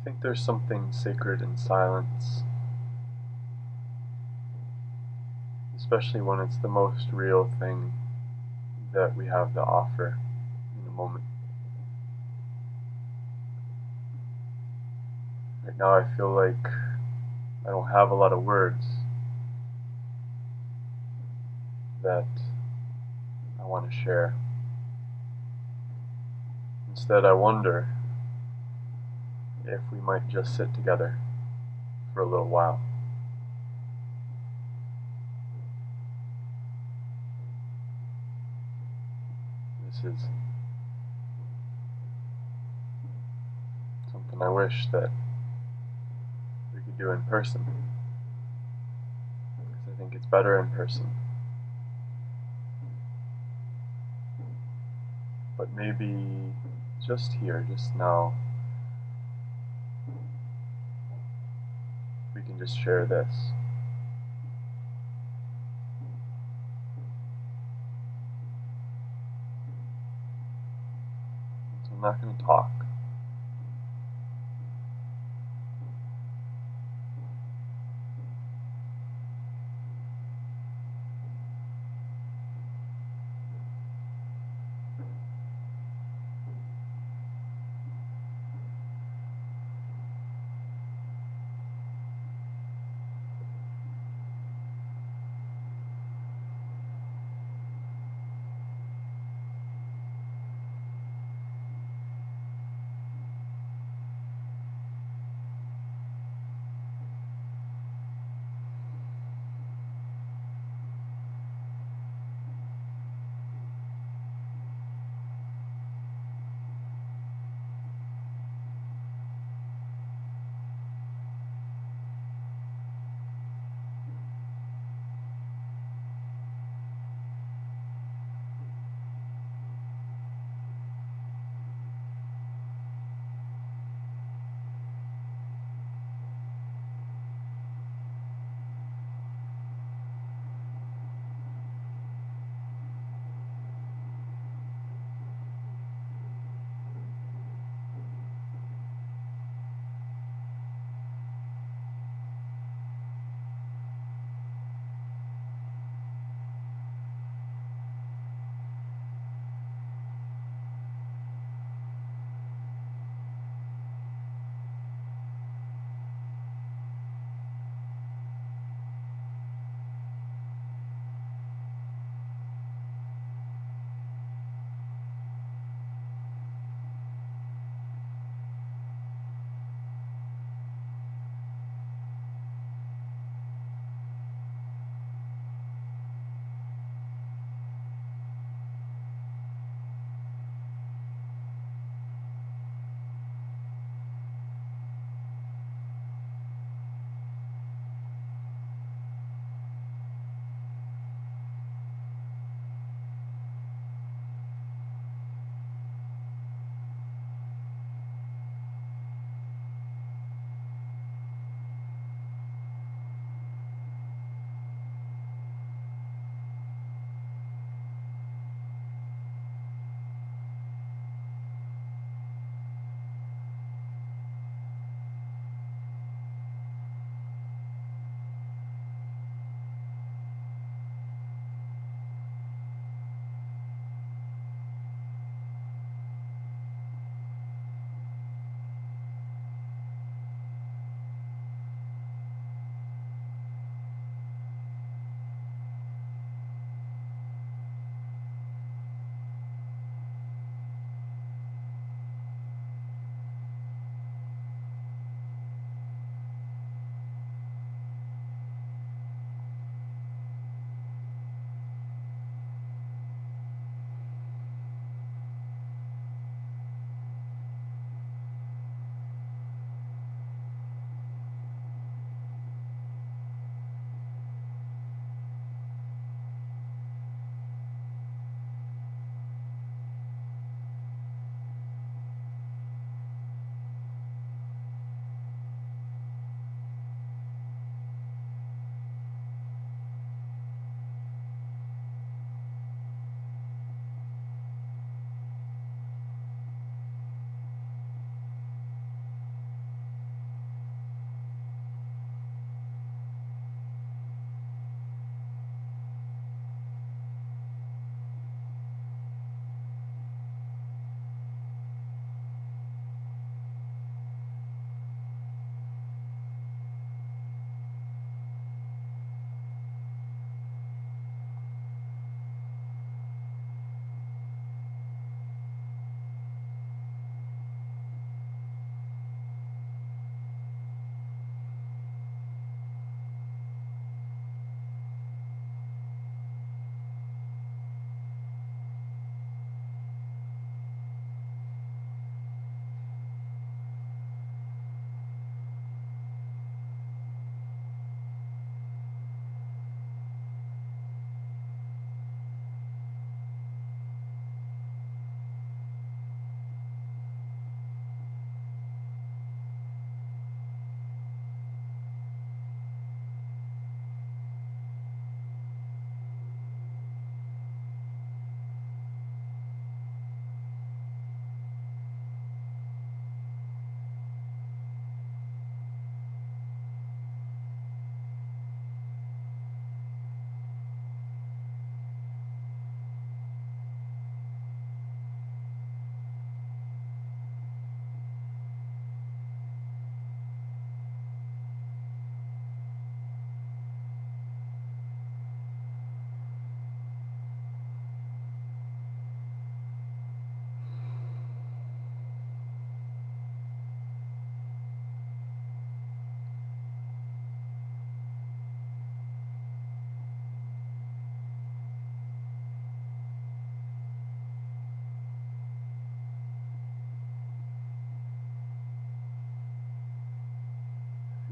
I think there's something sacred in silence, especially when it's the most real thing that we have to offer in the moment. Right now I feel like I don't have a lot of words that I want to share. Instead, I wonder if we might just sit together for a little while. This is something I wish that we could do in person, because I think it's better in person. But maybe just here, just now, we can just share this. So I'm not going to talk.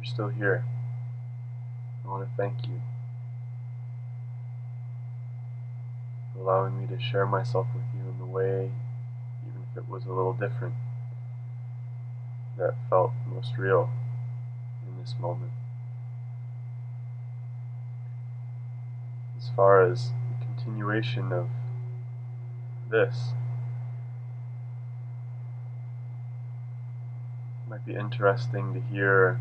you're still here. I want to thank you for allowing me to share myself with you in the way, even if it was a little different, that felt most real in this moment. As far as the continuation of this, it might be interesting to hear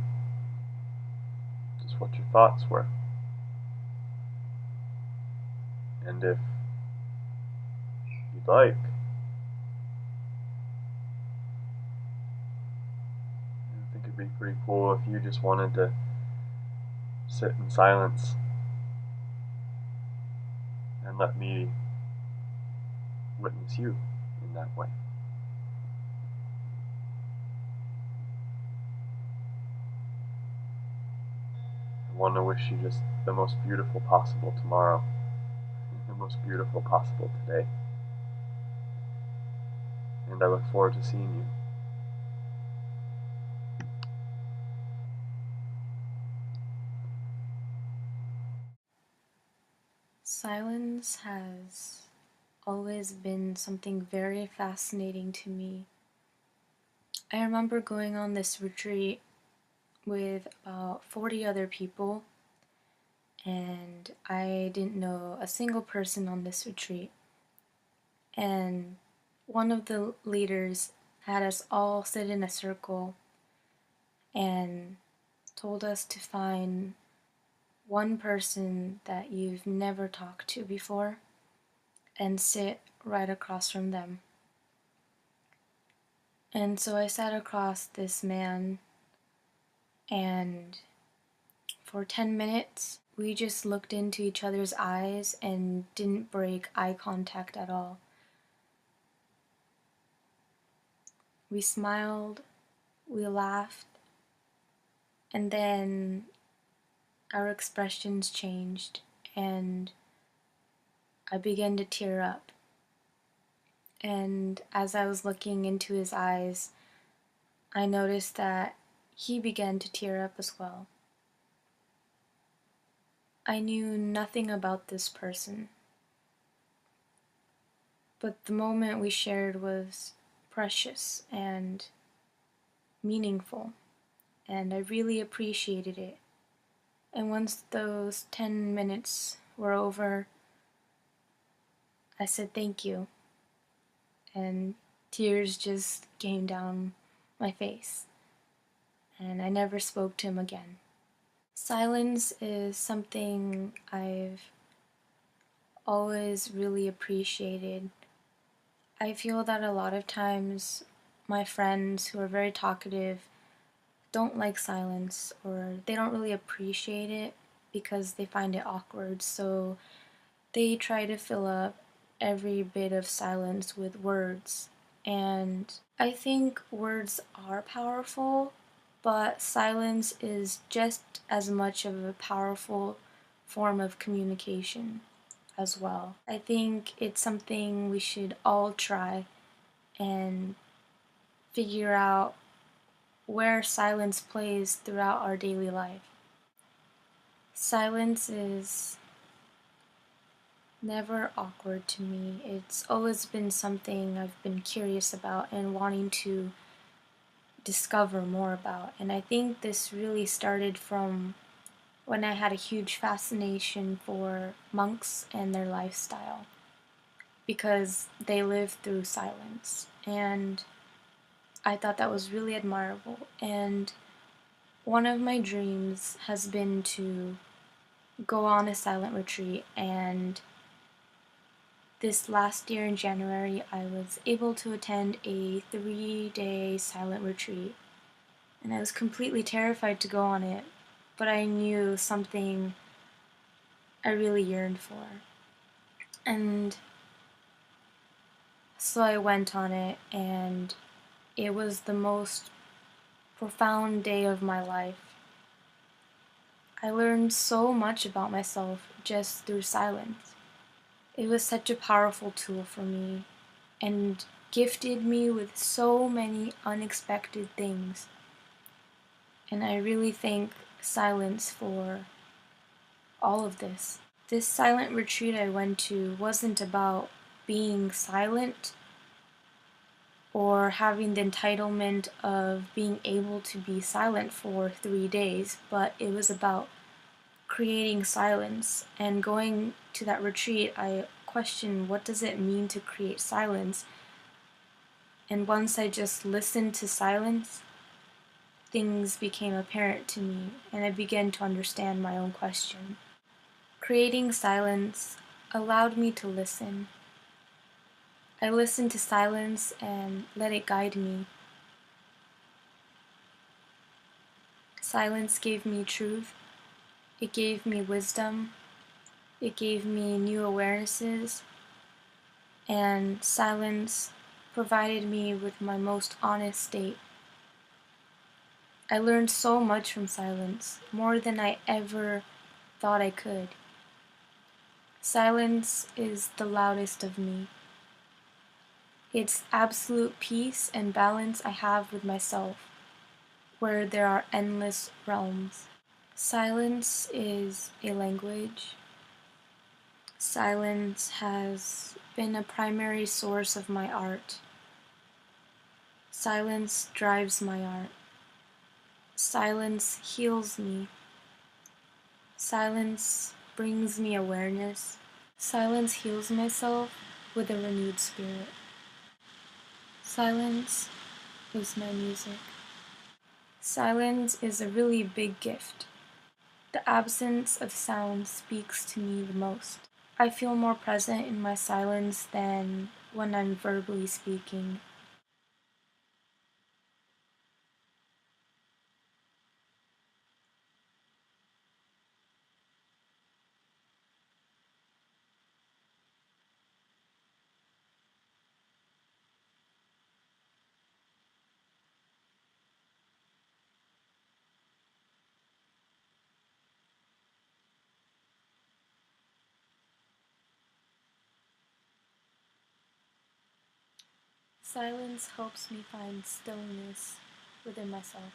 just what your thoughts were. And if you'd like, I think it'd be pretty cool if you just wanted to sit in silence and let me witness you in that way. I want to wish you just the most beautiful possible tomorrow, the most beautiful possible today. And I look forward to seeing you. Silence has always been something very fascinating to me. I remember going on this retreat with about 40 other people, and I didn't know a single person on this retreat. And one of the leaders had us all sit in a circle and told us to find one person that you've never talked to before and sit right across from them. And so I sat across this man, and for 10 minutes we just looked into each other's eyes and didn't break eye contact at all. We smiled, we laughed, and then our expressions changed, and I began to tear up. And as I was looking into his eyes, I noticed that he began to tear up as well. I knew nothing about this person, but the moment we shared was precious and meaningful, and I really appreciated it. And once those 10 minutes were over, I said thank you, and tears just came down my face, and I never spoke to him again. Silence is something I've always really appreciated. I feel that a lot of times my friends who are very talkative don't like silence, or they don't really appreciate it because they find it awkward, so they try to fill up every bit of silence with words. And I think words are powerful, but silence is just as much of a powerful form of communication as well. I think it's something we should all try and figure out where silence plays throughout our daily life. Silence is never awkward to me. It's always been something I've been curious about and wanting to discover more about. And I think this really started from when I had a huge fascination for monks and their lifestyle, because they live through silence. And I thought that was really admirable. And one of my dreams has been to go on a silent retreat, and this last year in January I was able to attend a 3-day silent retreat, and I was completely terrified to go on it, but I knew something I really yearned for. And so I went on it, and it was the most profound day of my life. I learned so much about myself just through silence. It was such a powerful tool for me and gifted me with so many unexpected things. And I really thank silence for all of this. This silent retreat I went to wasn't about being silent or having the entitlement of being able to be silent for 3 days, but it was about creating silence. And going to that retreat, I questioned, what does it mean to create silence? And once I just listened to silence, things became apparent to me, and I began to understand my own question. Creating silence allowed me to listen. I listened to silence and let it guide me. Silence gave me truth, it gave me wisdom, it gave me new awarenesses, and silence provided me with my most honest state. I learned so much from silence, more than I ever thought I could. Silence is the loudest of me. It's absolute peace and balance I have with myself, where there are endless realms. Silence is a language. Silence has been a primary source of my art. Silence drives my art. Silence heals me. Silence brings me awareness. Silence heals myself with a renewed spirit. Silence is my music. Silence is a really big gift. The absence of sound speaks to me the most. I feel more present in my silence than when I'm verbally speaking. Silence helps me find stillness within myself.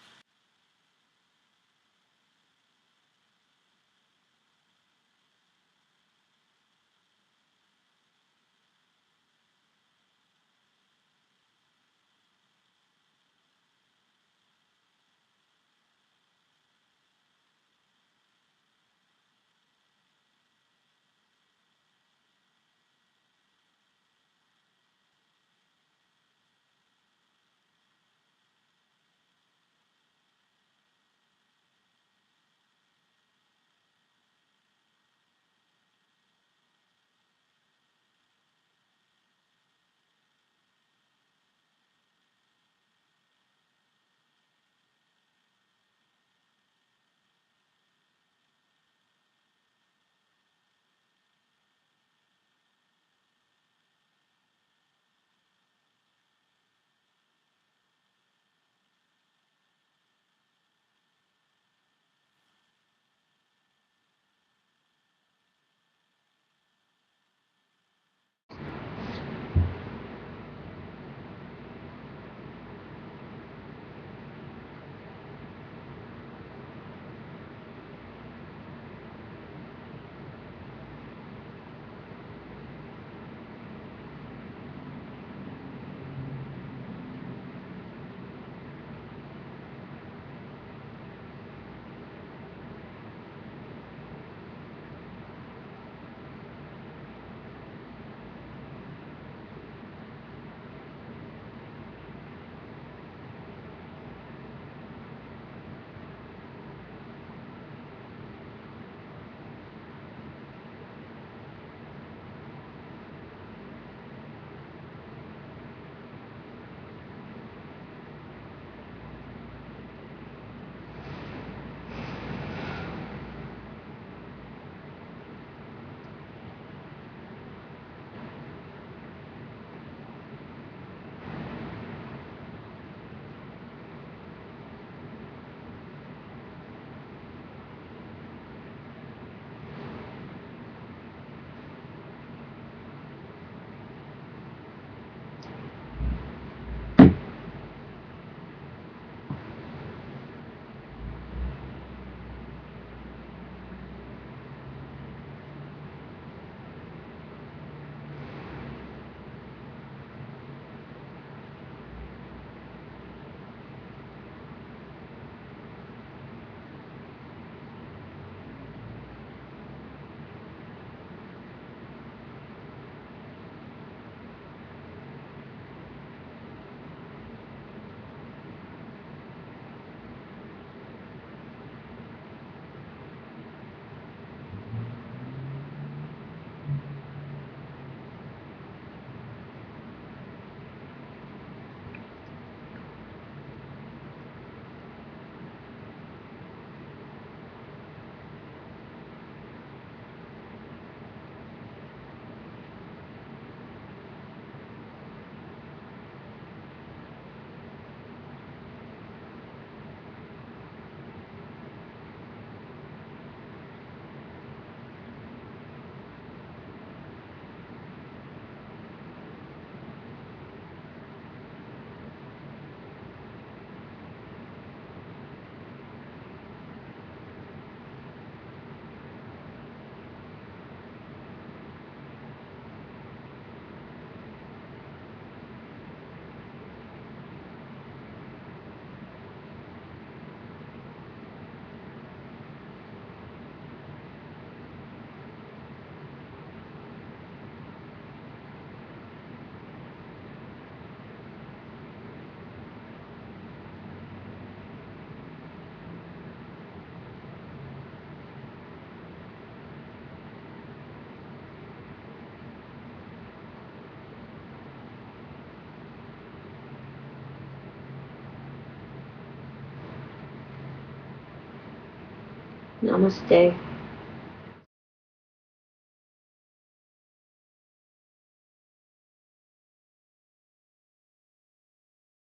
Namaste.